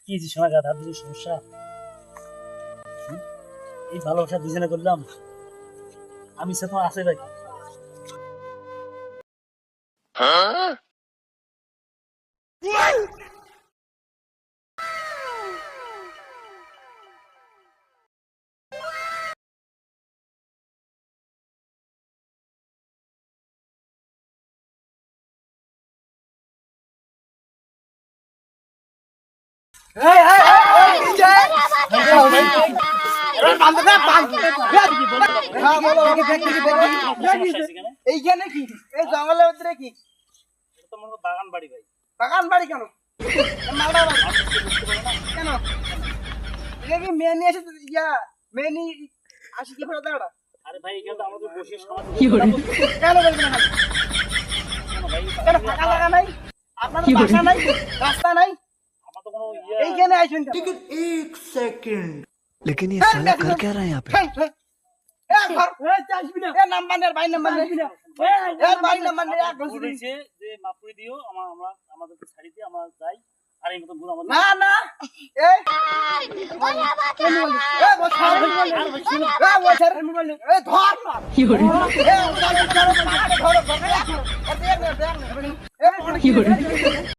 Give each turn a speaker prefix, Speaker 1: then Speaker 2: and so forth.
Speaker 1: কি যে শোনা গাধা দুটো সমস্যা। এই ভালোবাসা দুজনে করলাম, আমি সে তোমার আছে ভাই।
Speaker 2: এইখানে কি এই জঙ্গলের ভিতরে কি
Speaker 1: বাগান বাড়ি ভাই।
Speaker 2: বাগান বাড়ি কেন মালদা বাড়ি কেন এটা কি মেয়ে নিয়ে এসে ইয়া মেয়ে নিয়ে আসি কি ফেরত দাঁড়া
Speaker 1: আরে ভাই এখানে তো আমাদের বসে সমাজ
Speaker 2: কেন বলবেন না কেন ফাঁকা জায়গা নাই আপনার বাসা নাই রাস্তা নাই
Speaker 1: আমার তো কোনো
Speaker 2: এইখানে আইছেন কেন
Speaker 3: लेकिन ये साला कर क्या रहा है यहाँ पे?
Speaker 1: বলেছে যে মাফ করে দিও, আমাদেরকে ছাড়ি দিয়ে আমরা যাই। আর এই মতো ভুল আমাদের
Speaker 2: না না এই ধর না কি করে